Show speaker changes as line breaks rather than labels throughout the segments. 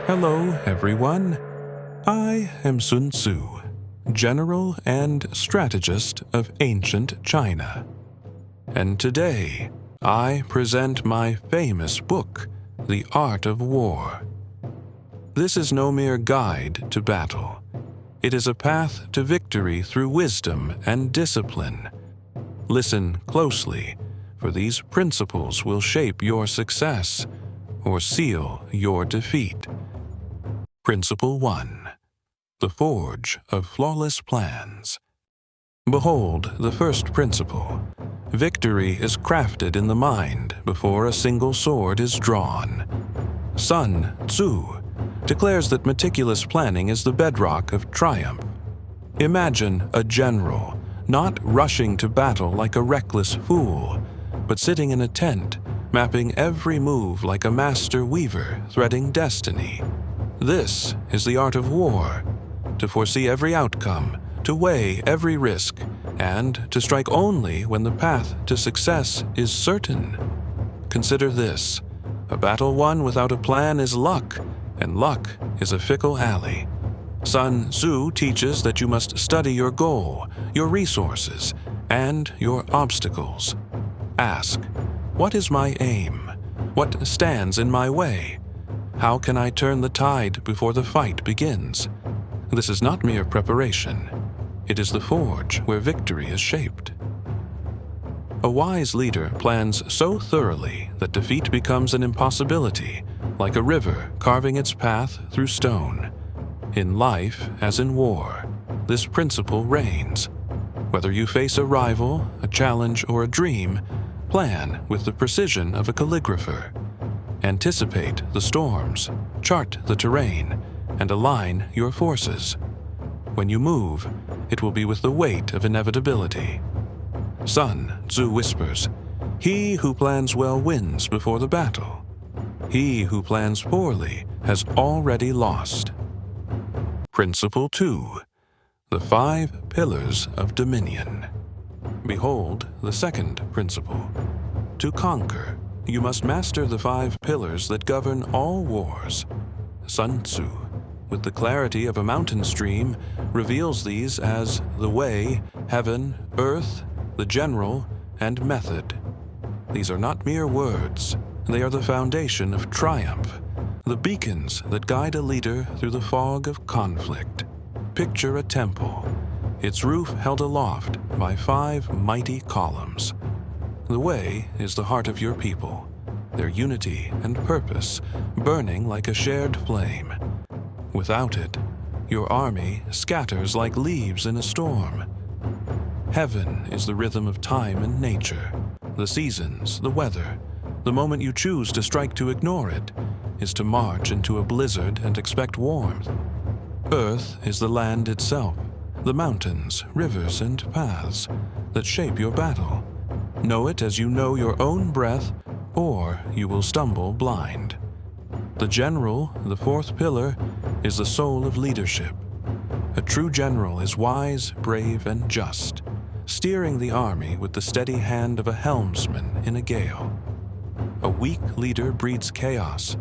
Hello, everyone. I am Sun Tzu, general and strategist of ancient China. And today, I present my famous book, The Art of War. This is no mere guide to battle. It is a path to victory through wisdom and discipline. Listen closely, for these principles will shape your success or seal your defeat. Principle 1. The Forge of Flawless Plans. Behold the first principle. Victory is crafted in the mind before a single sword is drawn. Sun Tzu declares that meticulous planning is the bedrock of triumph. Imagine a general not rushing to battle like a reckless fool, but sitting in a tent, mapping every move like a master weaver threading destiny. This is the art of war, to foresee every outcome, to weigh every risk, and to strike only when the path to success is certain. Consider this: a battle won without a plan is luck, and luck is a fickle ally. Sun Tzu teaches that you must study your goal, your resources, and your obstacles. Ask, what is my aim? What stands in my way? How can I turn the tide before the fight begins? This is not mere preparation. It is the forge where victory is shaped. A wise leader plans so thoroughly that defeat becomes an impossibility, like a river carving its path through stone. In life, as in war, this principle reigns. Whether you face a rival, a challenge, or a dream, plan with the precision of a calligrapher. Anticipate the storms, chart the terrain, and align your forces. When you move, it will be with the weight of inevitability. Sun Tzu whispers, "He who plans well wins before the battle. He who plans poorly has already lost." Principle 2. The 5 Pillars of Dominion. Behold the second principle. To conquer, you must master the 5 pillars that govern all wars. Sun Tzu, with the clarity of a mountain stream, reveals these as the way, heaven, earth, the general, and method. These are not mere words. They are the foundation of triumph, the beacons that guide a leader through the fog of conflict. Picture a temple, its roof held aloft by 5 mighty columns. The way is the heart of your people, their unity and purpose burning like a shared flame. Without it, your army scatters like leaves in a storm. Heaven is the rhythm of time and nature, the seasons, the weather. The moment you choose to strike to ignore it is to march into a blizzard and expect warmth. Earth is the land itself, the mountains, rivers, and paths that shape your battle. Know it as you know your own breath, or you will stumble blind. The general, the 4th pillar, is the soul of leadership. A true general is wise, brave, and just, steering the army with the steady hand of a helmsman in a gale. A weak leader breeds chaos.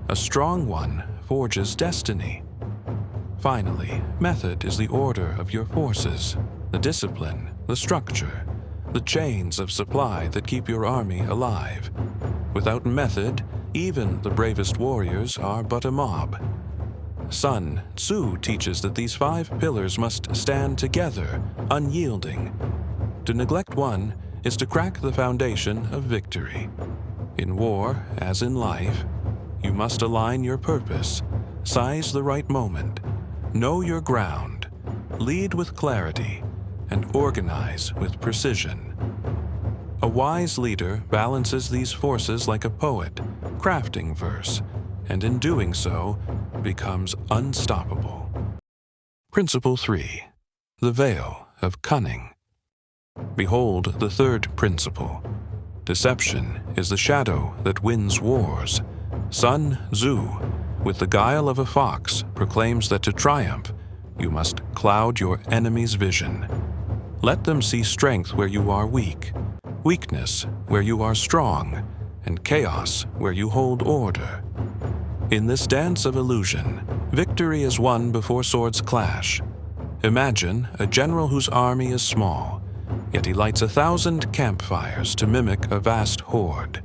A strong one forges destiny. Finally, method is the order of your forces, the discipline, the structure, the chains of supply that keep your army alive. Without method, even the bravest warriors are but a mob. Sun Tzu teaches that these 5 pillars must stand together, unyielding. To neglect one is to crack the foundation of victory. In war, as in life, you must align your purpose, size the right moment, know your ground, lead with clarity, and organize with precision. A wise leader balances these forces like a poet, crafting verse, and in doing so, becomes unstoppable. Principle 3. The Veil of Cunning. Behold the 3rd principle. Deception is the shadow that wins wars. Sun Tzu, with the guile of a fox, proclaims that to triumph, you must cloud your enemy's vision. Let them see strength where you are weak, weakness where you are strong, and chaos where you hold order. In this dance of illusion, victory is won before swords clash. Imagine a general whose army is small, yet he lights 1,000 campfires to mimic a vast horde.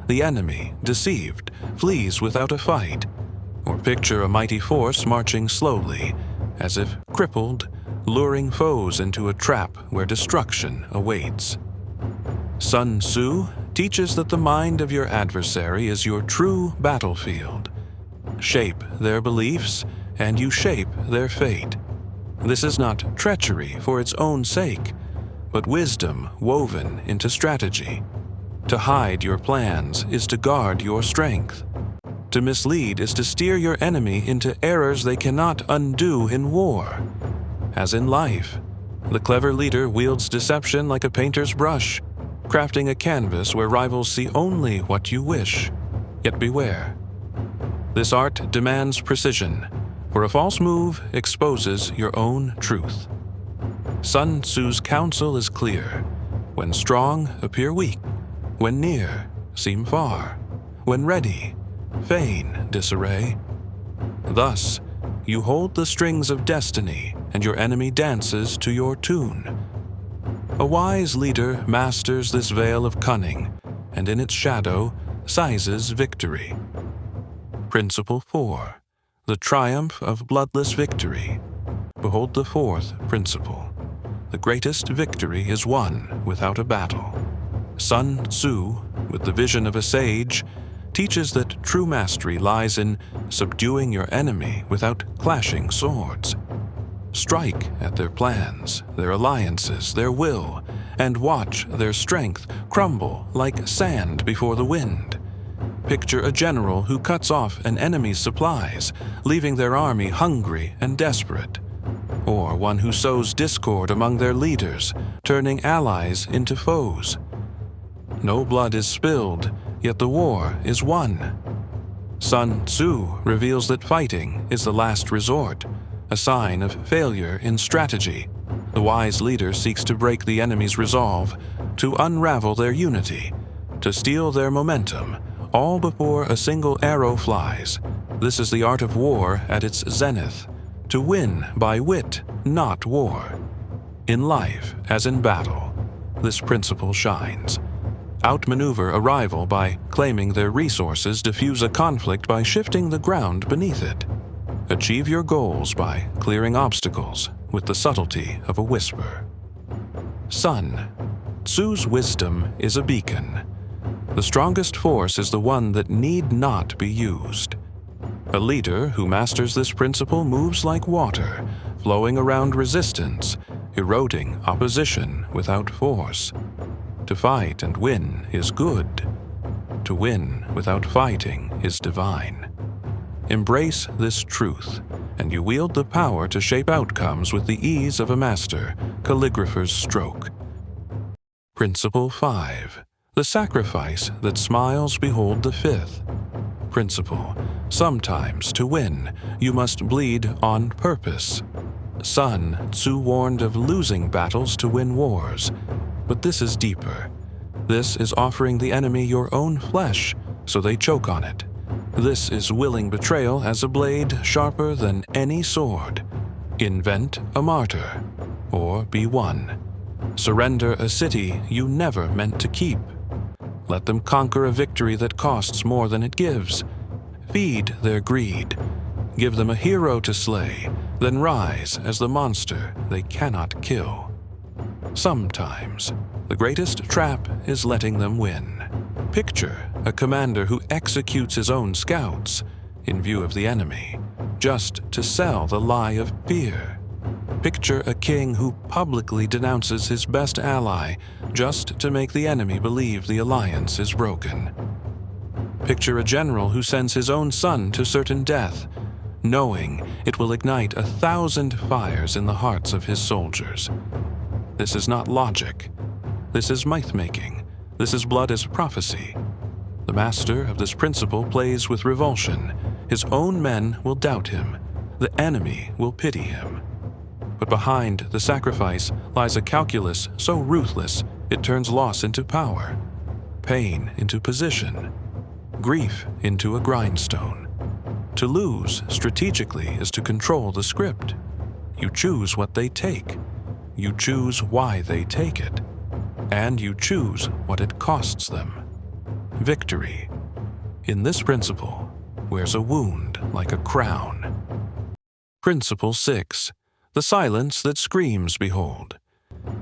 The enemy, deceived, flees without a fight. Or picture a mighty force marching slowly, as if crippled, luring foes into a trap where destruction awaits. Sun Tzu teaches that the mind of your adversary is your true battlefield. Shape their beliefs, and you shape their fate. This is not treachery for its own sake, but wisdom woven into strategy. To hide your plans is to guard your strength. To mislead is to steer your enemy into errors they cannot undo in war. As in life, the clever leader wields deception like a painter's brush, crafting a canvas where rivals see only what you wish. Yet beware. This art demands precision, for a false move exposes your own truth. Sun Tzu's counsel is clear. When strong, appear weak. When near, seem far. When ready, feign disarray. Thus, you hold the strings of destiny, and your enemy dances to your tune. A wise leader masters this veil of cunning, and in its shadow sizes victory. Principle 4. The triumph of bloodless victory. Behold the fourth principle. The greatest victory is won without a battle. Sun Tzu, with the vision of a sage, teaches that true mastery lies in subduing your enemy without clashing swords. Strike at their plans, their alliances, their will, and watch their strength crumble like sand before the wind. Picture a general who cuts off an enemy's supplies, leaving their army hungry and desperate. Or one who sows discord among their leaders, turning allies into foes. No blood is spilled, yet the war is won. Sun Tzu reveals that fighting is the last resort, a sign of failure in strategy. The wise leader seeks to break the enemy's resolve, to unravel their unity, to steal their momentum, all before a single arrow flies. This is the art of war at its zenith, to win by wit, not war. In life, as in battle, this principle shines. Outmaneuver a rival by claiming their resources, diffuse a conflict by shifting the ground beneath it. Achieve your goals by clearing obstacles with the subtlety of a whisper. Sun Tzu's wisdom is a beacon. The strongest force is the one that need not be used. A leader who masters this principle moves like water, flowing around resistance, eroding opposition without force. To fight and win is good. To win without fighting is divine. Embrace this truth, and you wield the power to shape outcomes with the ease of a master, calligrapher's stroke. Principle 5. The sacrifice that smiles behold the fifth. Principle. Sometimes, to win, you must bleed on purpose. Sun Tzu warned of losing battles to win wars, but this is deeper. This is offering the enemy your own flesh, so they choke on it. This is willing betrayal as a blade sharper than any sword. Invent a martyr, or be won. Surrender a city you never meant to keep. Let them conquer a victory that costs more than it gives. Feed their greed. Give them a hero to slay, then rise as the monster they cannot kill. Sometimes, the greatest trap is letting them win. Picture a commander who executes his own scouts in view of the enemy, just to sell the lie of fear. Picture a king who publicly denounces his best ally just to make the enemy believe the alliance is broken. Picture a general who sends his own son to certain death, knowing it will ignite 1,000 fires in the hearts of his soldiers. This is not logic. This is myth-making. This is blood as prophecy. The master of this principle plays with revulsion. His own men will doubt him. The enemy will pity him. But behind the sacrifice lies a calculus so ruthless it turns loss into power, pain into position, grief into a grindstone. To lose strategically is to control the script. You choose what they take. You choose why they take it. And you choose what it costs them. Victory, in this principle, wears a wound like a crown. Principle 6. The silence that screams, behold.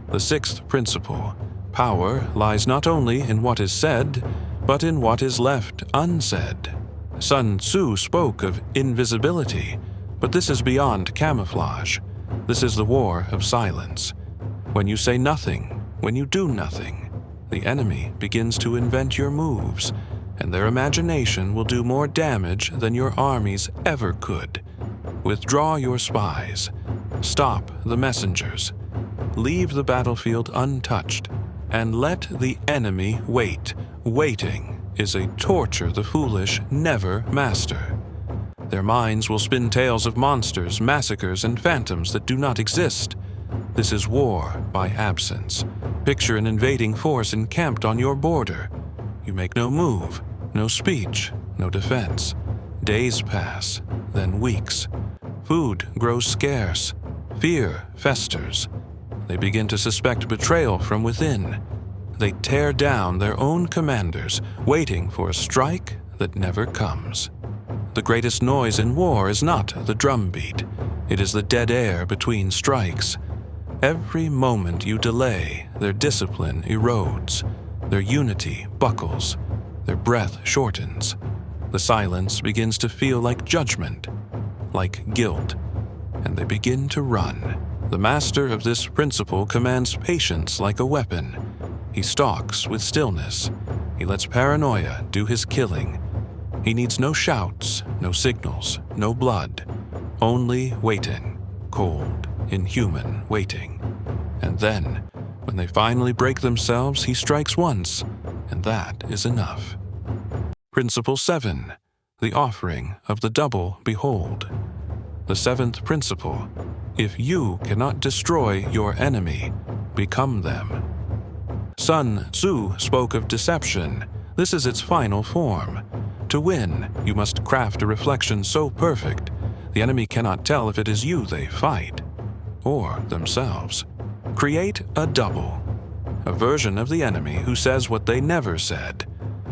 The sixth principle, power lies not only in what is said, but in what is left unsaid. Sun Tzu spoke of invisibility, but this is beyond camouflage. This is the war of silence. When you say nothing, when you do nothing, the enemy begins to invent your moves, and their imagination will do more damage than your armies ever could. Withdraw your spies. Stop the messengers. Leave the battlefield untouched, and let the enemy wait. Waiting is a torture the foolish never master. Their minds will spin tales of monsters, massacres, and phantoms that do not exist. This is war by absence. Picture an invading force encamped on your border. You make no move, no speech, no defense. Days pass, then weeks. Food grows scarce. Fear festers. They begin to suspect betrayal from within. They tear down their own commanders, waiting for a strike that never comes. The greatest noise in war is not the drumbeat. It is the dead air between strikes. Every moment you delay, their discipline erodes. Their unity buckles. Their breath shortens. The silence begins to feel like judgment, like guilt, and they begin to run. The master of this principle commands patience like a weapon. He stalks with stillness. He lets paranoia do his killing. He needs no shouts, no signals, no blood, only waiting, cold, inhuman waiting. And then, when they finally break themselves, he strikes once, and that is enough. Principle 7. The offering of the double behold. The seventh principle, if you cannot destroy your enemy, become them. Sun Tzu spoke of deception. This is its final form. To win, you must craft a reflection so perfect, the enemy cannot tell if it is you they fight, or themselves. Create a double, a version of the enemy who says what they never said,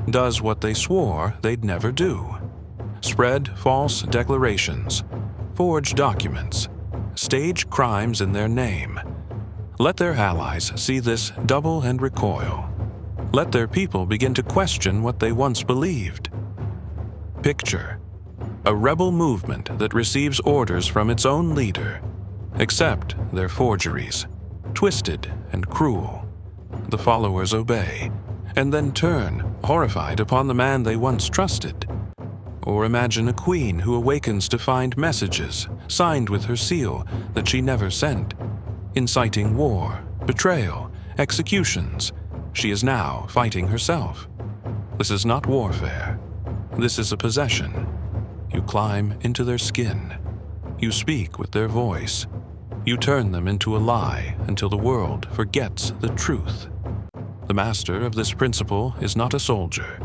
does what they swore they'd never do. Spread false declarations, forge documents, stage crimes in their name. Let their allies see this double and recoil. Let their people begin to question what they once believed. Picture a rebel movement that receives orders from its own leader. Accept their forgeries, twisted and cruel. The followers obey, and then turn, horrified, upon the man they once trusted. Or imagine a queen who awakens to find messages, signed with her seal, that she never sent, inciting war, betrayal, executions. She is now fighting herself. This is not warfare. This is a possession. You climb into their skin. You speak with their voice. You turn them into a lie until the world forgets the truth. The master of this principle is not a soldier.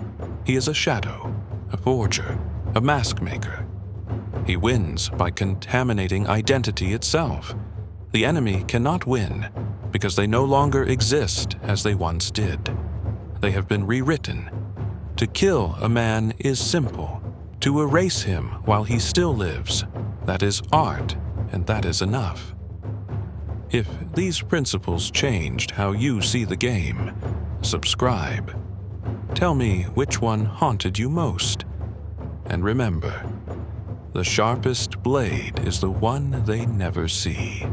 He is a shadow, a forger, a mask maker. He wins by contaminating identity itself. The enemy cannot win because they no longer exist as they once did. They have been rewritten. To kill a man is simple. To erase him while he still lives, that is art, and that is enough. If these principles changed how you see the game, subscribe. Tell me which one haunted you most. And remember, the sharpest blade is the one they never see.